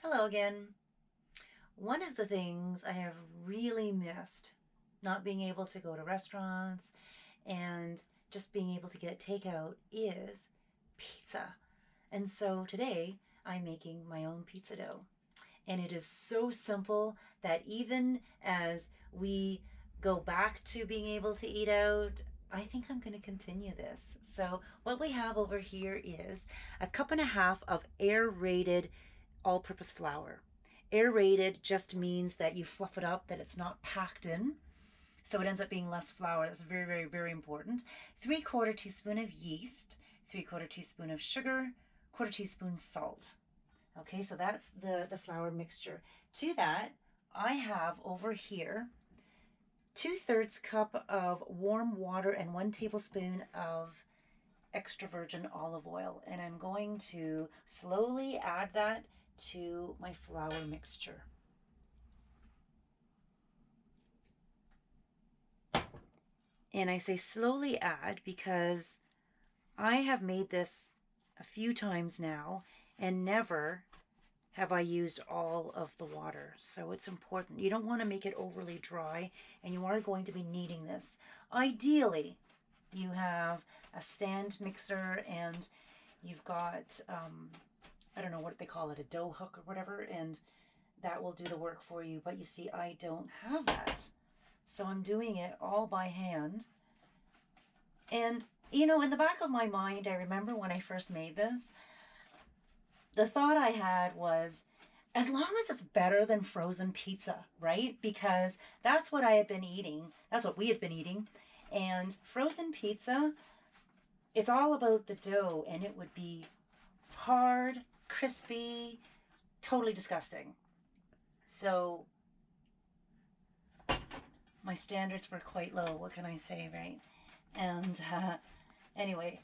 Hello again. One of the things I have really missed, not being able to go to restaurants and just being able to get takeout, is pizza. And so today I'm making my own pizza dough. And it is so simple that even as we go back to being able to eat out, I think I'm going to continue this. So, what we have over here is a cup and a half of aerated all purpose flour. Aerated just means that you fluff it up, that it's not packed in. So it ends up being less flour. That's very, very, very important. 3/4 teaspoon of yeast, 3/4 teaspoon of sugar, quarter teaspoon salt. Okay, so that's the flour mixture. To that, I have over here 2/3 cup of warm water and 1 tablespoon of extra virgin olive oil. And I'm going to slowly add that to my flour mixture. And I say slowly add because I have made this a few times now and never have I used all of the water. So it's important. You don't want to make it overly dry, and you are going to be kneading this. Ideally, you have a stand mixer and you've got, I don't know what they call it, a dough hook or whatever, and that will do the work for you. But you see, I don't have that. So I'm doing it all by hand. And, you know, in the back of my mind, I remember when I first made this, the thought I had was, as long as it's better than frozen pizza, right? Because that's what I had been eating. That's what we had been eating. And frozen pizza, it's all about the dough, and it would be hard, crispy, totally disgusting. So my standards were quite low. What can I say, right? And anyway,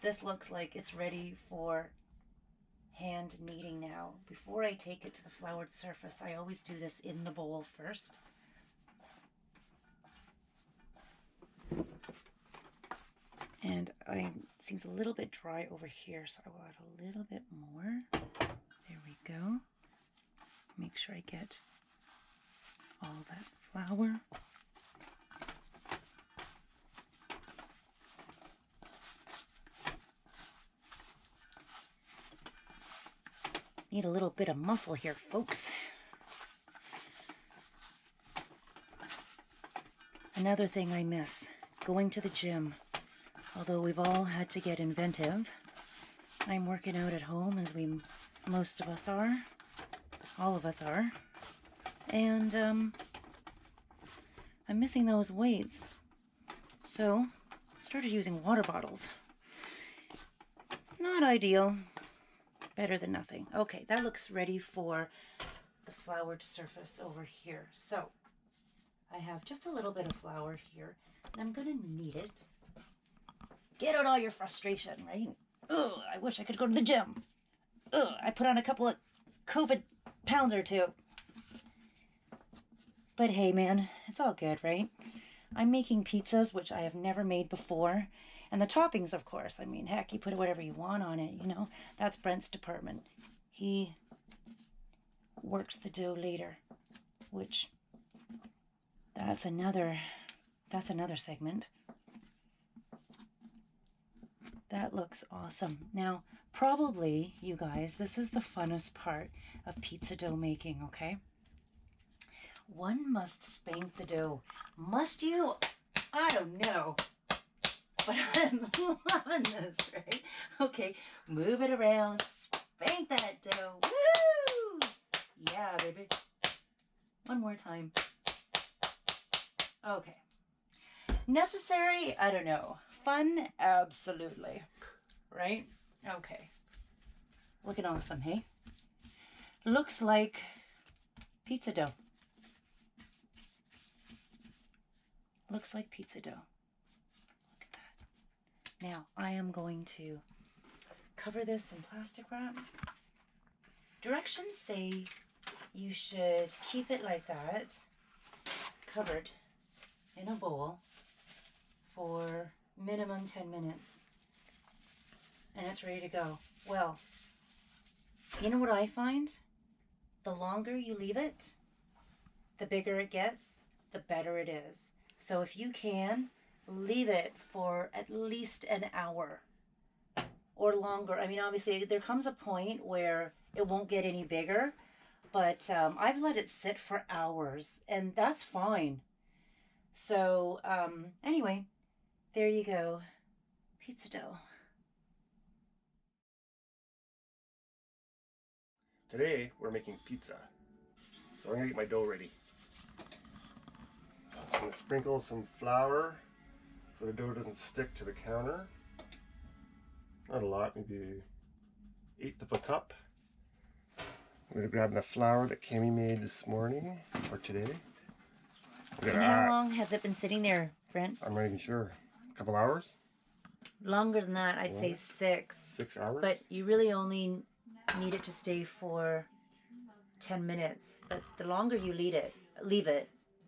this looks like it's ready for hand kneading now. Before I take it to the floured surface, I always do this in the bowl first. And it seems a little bit dry over here, so I will add a little bit more. There we go. Make sure I get all that flour. Need a little bit of muscle here, folks. Another thing I miss, going to the gym. Although we've all had to get inventive, I'm working out at home, as most of us are. All of us are. And I'm missing those weights. So I started using water bottles. Not ideal. Better than nothing. Okay, that looks ready for the flour to surface over here. So I have just a little bit of flour here, and I'm going to knead it. Get out all your frustration, right? Ugh, I wish I could go to the gym. Ugh, I put on a couple of COVID pounds or two. But hey, man, it's all good, right? I'm making pizzas, which I have never made before. And the toppings, of course. I mean, heck, you put whatever you want on it, you know. That's Brent's department. He works the dough later, which that's another segment. That looks awesome. Now, probably, you guys, this is the funnest part of pizza dough making, okay? One must spank the dough. Must you? I don't know. But I'm loving this, right? Okay, move it around. Spank that dough. Woo! Yeah, baby. One more time. Okay. Necessary? I don't know. Fun? Absolutely. Right? Okay. Looking awesome, hey? Looks like pizza dough. Looks like pizza dough. Look at that. Now, I am going to cover this in plastic wrap. Directions say you should keep it like that, covered in a bowl for minimum 10 minutes. And it's ready to go. Well, you know what I find? the longer you leave it, the bigger it gets, the better it is. So if you can, leave it for at least an hour or longer. I mean, obviously, there comes a point where it won't get any bigger, but I've let it sit for hours, and that's fine. So, anyway, there you go. Pizza dough. Today, we're making pizza. So I'm gonna get my dough ready. So I'm gonna sprinkle some flour so the dough doesn't stick to the counter. Not a lot, maybe 1/8 of a cup. I'm gonna grab the flour that Cami made this morning, or today. And how long has it been sitting there, Brent? I'm not even sure. A couple hours? Longer than that, I'd say 6. 6 hours? But you really only need it to stay for 10 minutes. But the longer you leave it,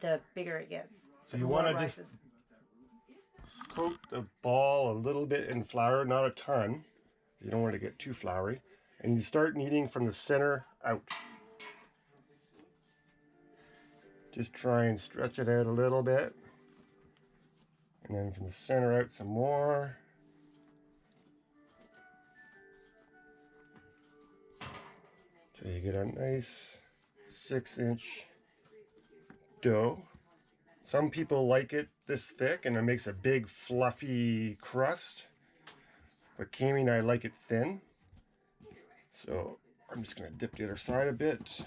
the bigger it gets. So you want to just coat the ball a little bit in flour, not a ton. You don't want to get too floury. And you start kneading from the center out. Just try and stretch it out a little bit. And then from the center out some more. So you get a nice 6-inch dough. Some people like it this thick and it makes a big fluffy crust. But Cami and I like it thin. So I'm just going to dip the other side a bit.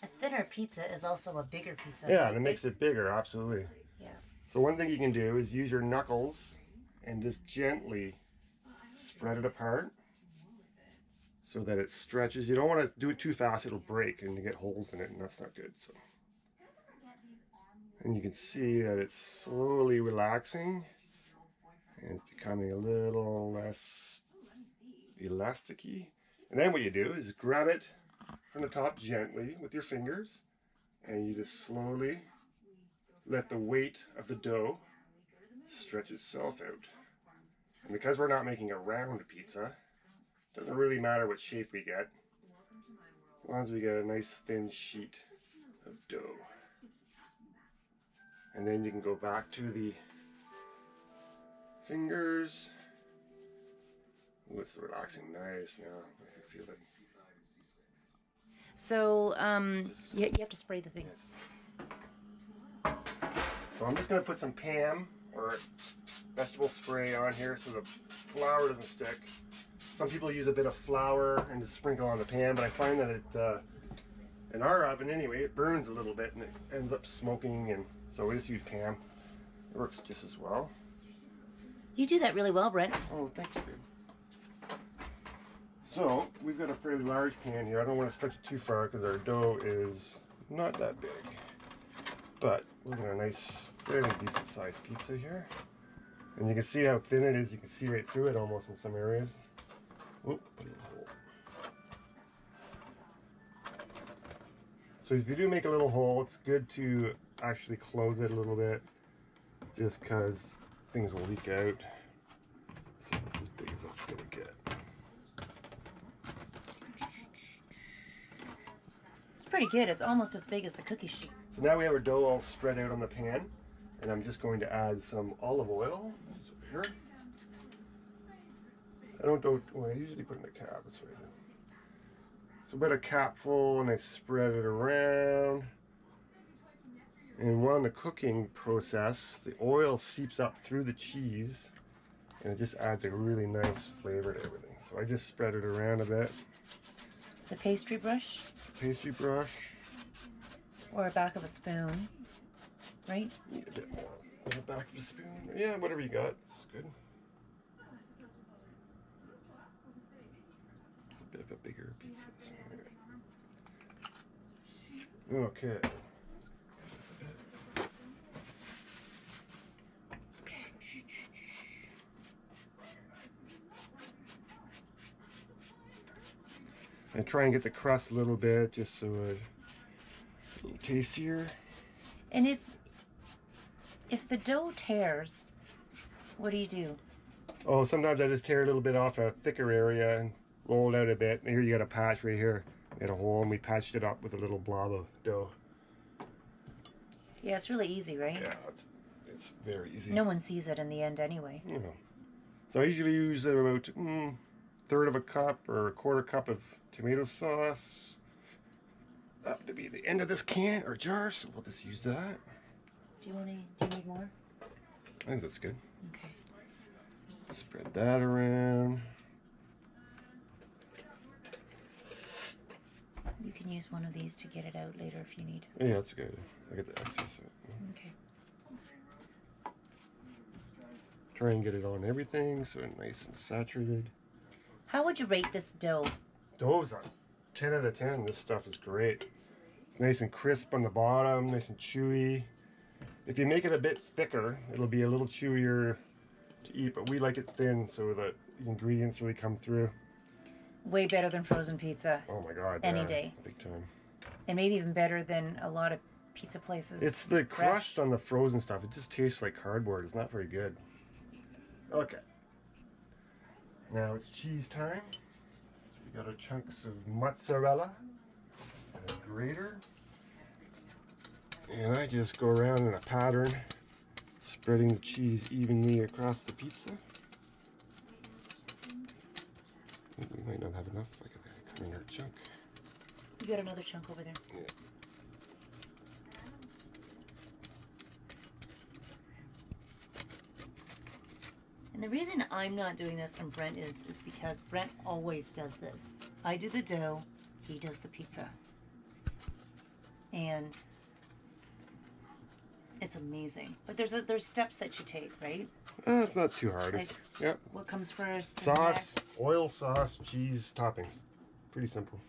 A thinner pizza is also a bigger pizza. Yeah, and it makes it bigger, absolutely. Yeah. So one thing you can do is use your knuckles and just gently spread it apart so that it stretches. You don't want to do it too fast, it'll break and you get holes in it, and that's not good. So, and you can see that it's slowly relaxing and becoming a little less elasticy. And then what you do is grab it from the top gently with your fingers, and you just slowly let the weight of the dough stretch itself out. And because we're not making a round pizza, it doesn't really matter what shape we get, as long as we get a nice thin sheet of dough. And then you can go back to the fingers. Ooh, it's relaxing nice now. I feel it. So, you have to spray the thing. Yes. So I'm just going to put some Pam or vegetable spray on here so the flour doesn't stick. Some people use a bit of flour and just sprinkle on the pan, but I find that it, in our oven anyway, it burns a little bit and it ends up smoking, and so we just use Pam. It works just as well. You do that really well, Brent. Oh, thank you, babe. So we've got a fairly large pan here. I don't want to stretch it too far because our dough is not that big. But we've got a nice, fairly decent sized pizza here. And you can see how thin it is. You can see right through it almost in some areas. Oop, put it in a hole. So if you do make a little hole, it's good to actually close it a little bit, just because things will leak out. So that's as big as that's going to get. It's pretty good. It's almost as big as the cookie sheet. So now we have our dough all spread out on the pan, and I'm just going to add some olive oil, which is over here. I usually put in a cap, that's what I do. So about a capful, and I spread it around. And while in the cooking process, the oil seeps up through the cheese, and it just adds a really nice flavor to everything. So I just spread it around a bit. The pastry brush? Pastry brush. Or a back of a spoon, right? Need a bit more on the back of a spoon. Yeah, whatever you got, it's good. It's a bit of a bigger pizza. So okay. And try and get the crust a little bit, just so it's a little tastier. And if the dough tears, what do you do? Oh, sometimes I just tear a little bit off a thicker area and roll it out a bit. Here you got a patch right here. Made a hole and we patched it up with a little blob of dough. Yeah, it's really easy, right? Yeah, it's very easy. No one sees it in the end anyway. Yeah. So I usually use about third of a cup or a quarter cup of tomato sauce. Up to be the end of this can or jar, so we'll just use that. Do you need more? I think that's good. Okay. Spread that around. You can use one of these to get it out later if you need. Yeah, that's good. I get the excess. Okay. Try and get it on everything so it's nice and saturated. How would you rate this dough? Dough's a 10 out of 10. This stuff is great. It's nice and crisp on the bottom, nice and chewy. If you make it a bit thicker, it'll be a little chewier to eat, but we like it thin so that the ingredients really come through. Way better than frozen pizza. Oh my god. Any day. Big time. And maybe even better than a lot of pizza places. It's the crust on the frozen stuff. It just tastes like cardboard. It's not very good. Okay. Now it's cheese time. We got our chunks of mozzarella and a grater. And I just go around in a pattern, spreading the cheese evenly across the pizza. I think we might not have enough. I gotta cut another chunk. You got another chunk over there. Yeah. And the reason I'm not doing this and Brent is because Brent always does this. I do the dough, he does the pizza. And it's amazing. But there's steps that you take, right? It's not too hard. Like, yep. What comes first? Sauce, Next? oil, sauce, cheese, toppings. Pretty simple.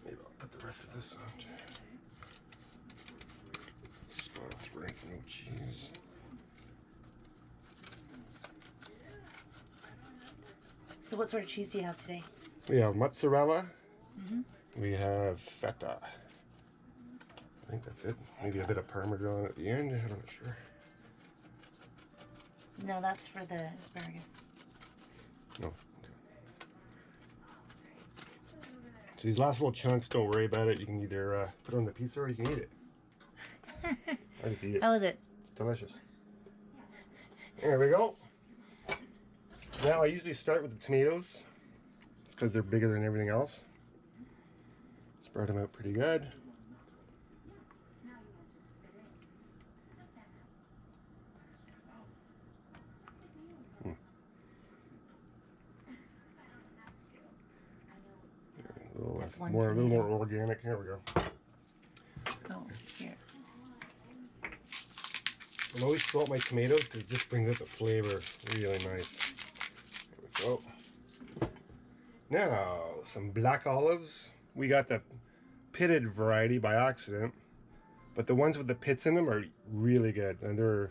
Maybe I'll put the rest of this on. Sauce, right? No cheese. So what sort of cheese do you have today? We have mozzarella. We have feta. I think that's it. Maybe a bit of parmesan at the end. I'm not sure. No, that's for the asparagus. No. Okay. So these last little chunks, don't worry about it. You can either put it on the pizza or you can eat it. I just eat it. How is it? It's delicious. There we go. Now I usually start with the tomatoes. It's because they're bigger than everything else. Spread them out pretty good. That's one a little tomato. more organic. Here we go. Oh, here. I always salt my tomatoes because it just brings out the flavor really nice. There we go. Now, some black olives. We got the pitted variety by accident, but the ones with the pits in them are really good, and they're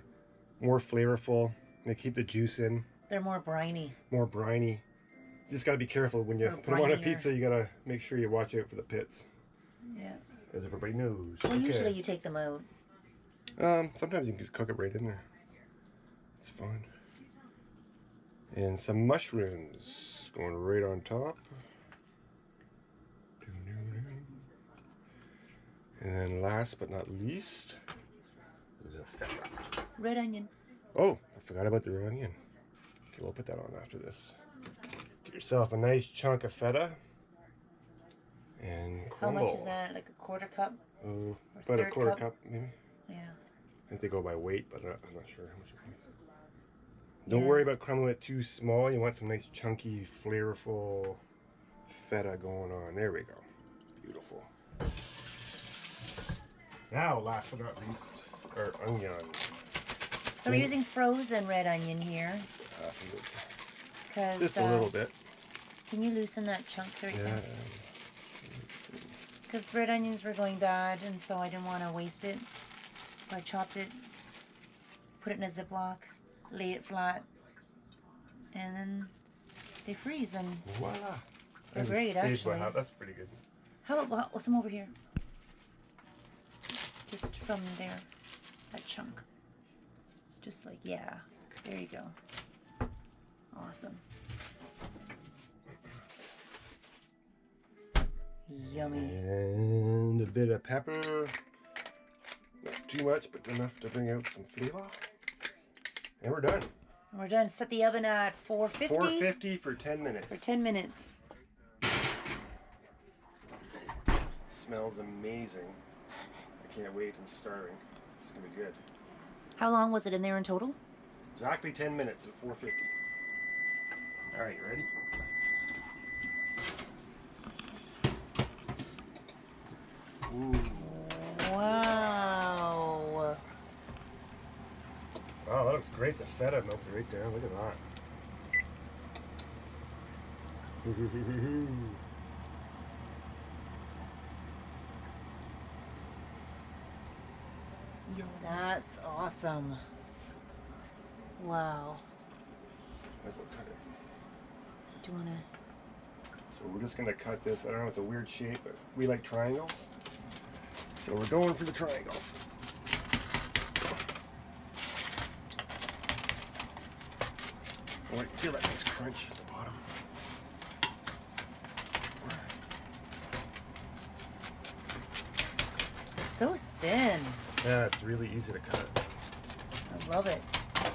more flavorful. They keep the juice in. They're more briny. More briny. You just got to be careful when you Or put them on a brinier. pizza. You got to make sure you watch out for the pits, Yeah. as everybody knows. Well, Okay. usually you take them out. Sometimes you can just cook it right in there. It's fine. And some mushrooms going right on top. And then last but not least, the feta. Red onion. Oh, I forgot about the red onion. Okay, we'll put that on after this. Get yourself a nice chunk of feta. And How crumble. much is that? Like a quarter cup? Oh, Or about a third quarter cup? cup maybe. Yeah. I think they go by weight, but I'm not sure how much it is. Don't Yeah. worry about crumbling it too small. You want some nice chunky, flavorful feta going on. There we go. Beautiful. Now, last but not least, our onion. So we're using frozen red onion here. Because Just a little bit. can you loosen that chunk right Yeah. there? Because red onions were going bad, and so I didn't want to waste it. So I chopped it, put it in a Ziploc, laid it flat, and then they freeze. And Voila. They're And great, saved by actually. half. That's pretty good. how about some over here? Just from there, that chunk. Just like, yeah, there you go. Awesome. Yummy. And a bit of pepper. Not too much, but enough to bring out some flavor. And we're done. We're done. Set the oven at 450. 450 for 10 minutes. For 10 minutes. Smells amazing. I can't wait. I'm starving. It's going to be good. How long was it in there in total? Exactly 10 minutes at 450. All right, you ready? Ooh. Wow. Wow, that looks great. The feta melted right down. Look at that. That's awesome. Wow. Might as well cut it. Do you want to? So we're just going to cut this. I don't know, it's a weird shape, but we like triangles. So we're going for the triangles. Oh, I feel that nice crunch at the bottom. It's so thin. Yeah, it's really easy to cut. I love it. There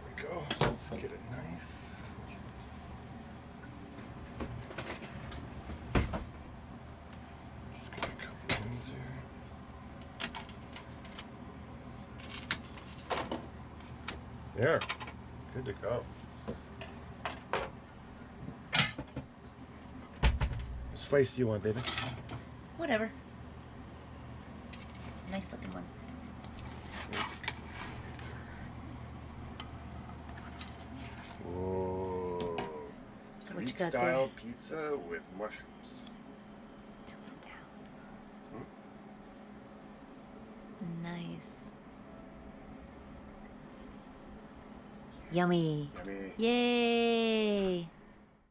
we go. Let's get a knife. Just got a couple things here. There. Good to go. What slice do you want, baby? Whatever. Nice looking one. That's a good one. Whoa. So what you Greek got style there? pizza with mushrooms. Tilt it down. Hmm? Nice. Yummy. Yummy. Yay!